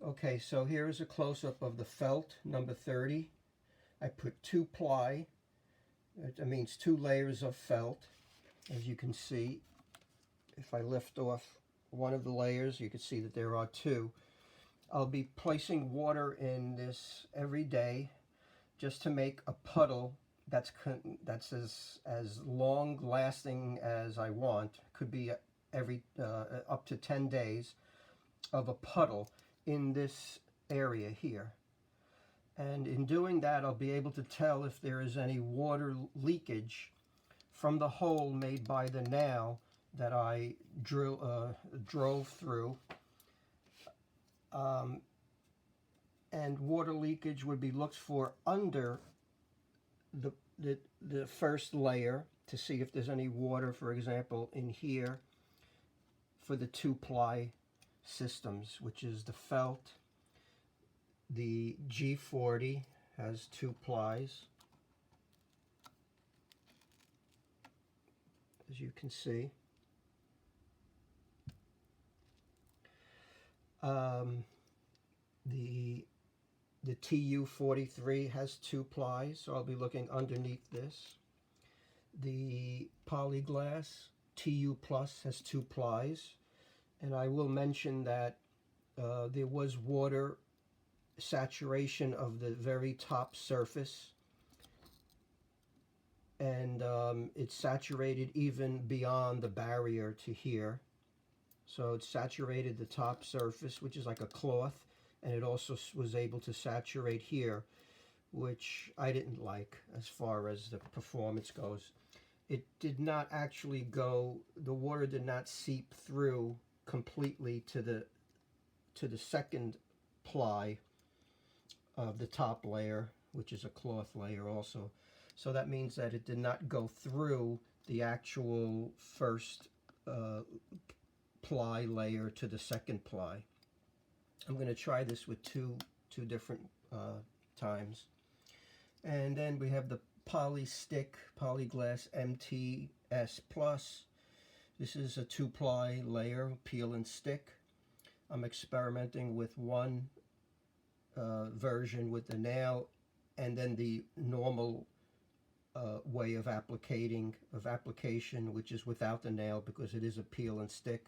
Okay, so here's a close-up of the felt number 30. I put 2 ply, that means 2 layers of felt. As you can see, if I lift off one of the layers, you can see that there are 2. I'll be placing water in this every day just to make a puddle that's as long lasting as I want. Could be every up to 10 days of a puddle in this area here. And in doing that, I'll be able to tell if there is any water leakage from the hole made by the nail that I drove through. And water leakage would be looked for under the first layer to see if there's any water, for example, in here for the 2 ply systems, which is the felt. The G40 has 2 plies, as you can see. The TU43 has 2 plies, so I'll be looking underneath this. The Polyglass TU Plus has 2 plies, and I will mention that there was water saturation of the very top surface, and it's saturated even beyond the barrier to here. So it saturated the top surface, which is like a cloth, and it also was able to saturate here, which I didn't like as far as the performance goes. It did not actually go, the water did not seep through completely to the second ply of the top layer, which is a cloth layer also. So that means that it did not go through the actual first ply layer to the second ply. I'm going to try this with two different times. And then we have the Polyglass MTS Plus. This is a 2 ply layer, peel and stick. I'm experimenting with one version with the nail, and then the normal way of application, which is without the nail, because it is a peel and stick.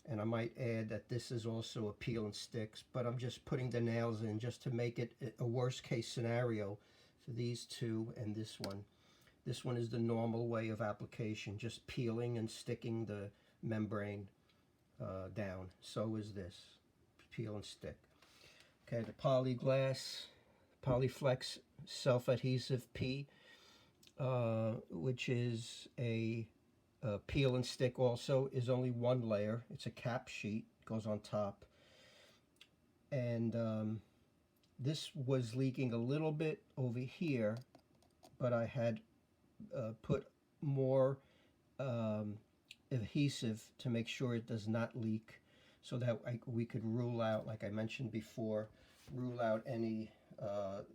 And I might add that this is also a peel and sticks, but I'm just putting the nails in just to make it a worst case scenario for these two and this one. This one is the normal way of application, just peeling and sticking the membrane down. So is this, peel and stick. Okay, the Polyglass Polyflex self-adhesive P, which is a peel and stick also, is only 1 layer. It's a cap sheet, goes on top. And this was leaking a little bit over here, but I had put more adhesive to make sure it does not leak, so that we could rule out, like I mentioned before, rule out any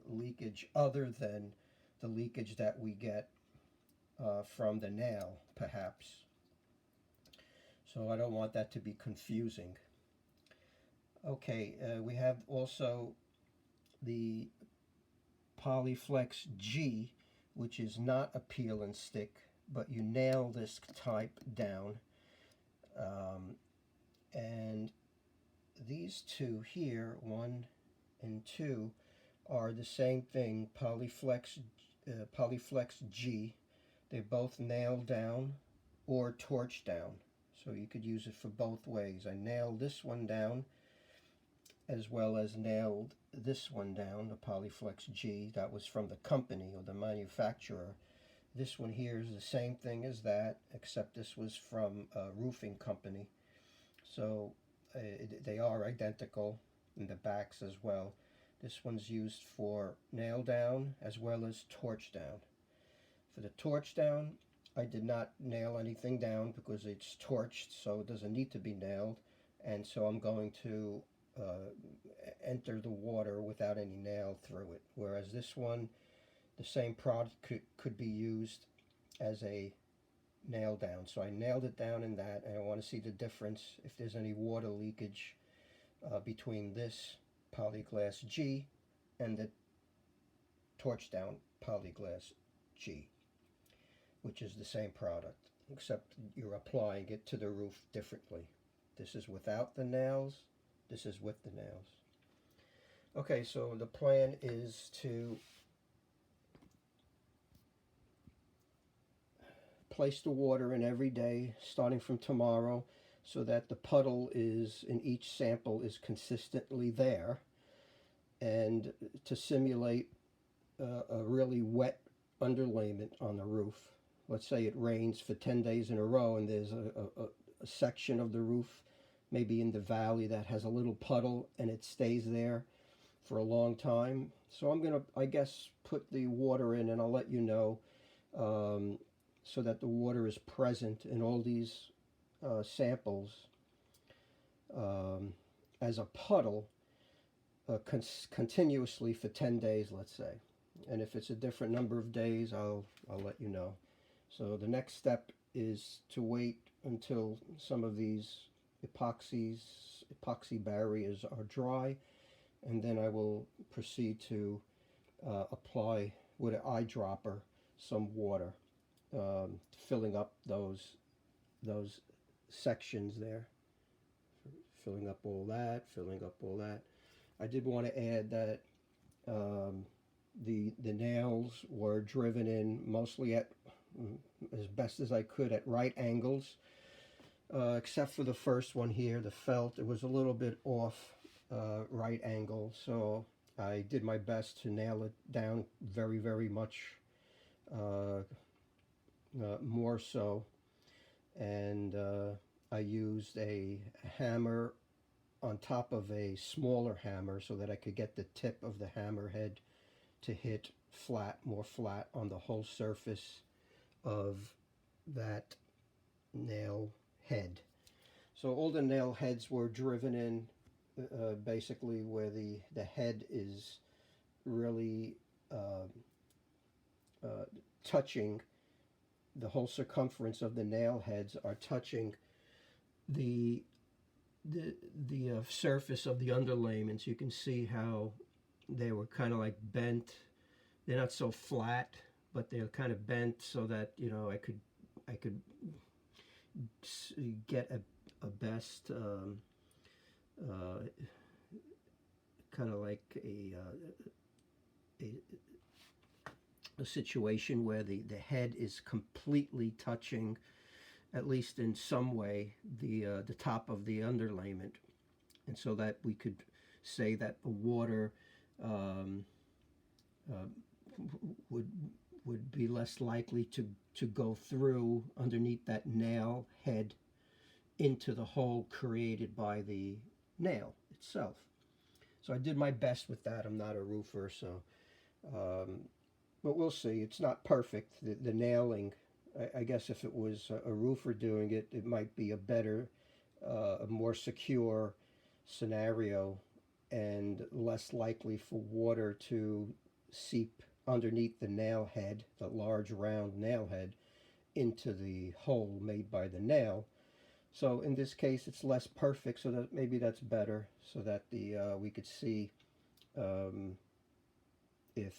leakage other than the leakage that we get from the nail, perhaps. So I don't want that to be confusing. Okay, we have also the Polyflex G, which is not a peel and stick, but you nail this type down. And these two here, 1 and 2, are the same thing, Polyflex G. They're both nailed down or torch down, so you could use it for both ways. I nailed this one down as well as nailed this one down, the Polyflex G. That was from the company or the manufacturer. This one here is the same thing as that, except this was from a roofing company. So they are identical in the backs as well. This one's used for nail down as well as torch down. For the torch down, I did not nail anything down because it's torched, so it doesn't need to be nailed. And so I'm going to enter the water without any nail through it. Whereas this one, the same product could be used as a nail down. So I nailed it down in that, and I want to see the difference, if there's any water leakage between this polyglass G and the torch down polyglass G, which is the same product, except you're applying it to the roof differently. This is without the nails, this is with the nails. Okay, so the plan is to place the water in every day starting from tomorrow, so that the puddle is in each sample is consistently there, and to simulate a really wet underlayment on the roof. Let's say it rains for 10 days in a row and there's a section of the roof maybe in the valley that has a little puddle and it stays there for a long time. So I'm gonna, I guess, put the water in, and I'll let you know, so that the water is present in all these samples as a puddle continuously for 10 days, let's say. And if it's a different number of days, I'll let you know. So the next step is to wait until some of these epoxy barriers are dry, and then I will proceed to apply with an eyedropper some water, filling up those sections there, filling up all that, filling up all that. I did want to add that the nails were driven in mostly at, as best as I could, at right angles, except for the first one here, the felt. It was a little bit off right angle, so I did my best to nail it down very, very much more so. And I used a hammer on top of a smaller hammer so that I could get the tip of the hammer head to hit flat, more flat on the whole surface of that nail head. So all the nail heads were driven in basically where the head is really touching, the whole circumference of the nail heads are touching the surface of the underlayments. You can see how they were kind of like bent. They're not so flat, but they're kind of bent so that, you know, I could get a best kind of like a situation where the head is completely touching, at least in some way, the top of the underlayment, and so that we could say that the water would be less likely to go through underneath that nail head into the hole created by the nail itself. So I did my best with that. I'm not a roofer, so but we'll see. It's not perfect. The nailing, I guess if it was a roofer doing it, it might be a better, a more secure scenario, and less likely for water to seep underneath the nail head, the large round nail head, into the hole made by the nail. So in this case, it's less perfect, so that maybe that's better, so that we could see if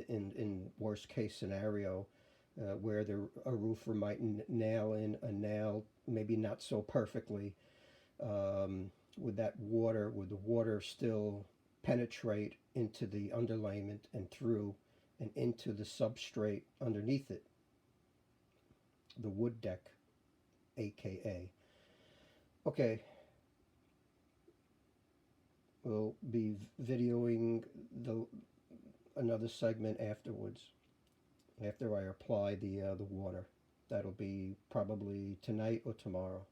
in worst case scenario, where a roofer might nail in a nail, maybe not so perfectly, would the water still penetrate into the underlayment and through and into the substrate underneath it, the wood deck, aka. Okay, we'll be videoing another segment afterwards, after I apply the water. That'll be probably tonight or tomorrow.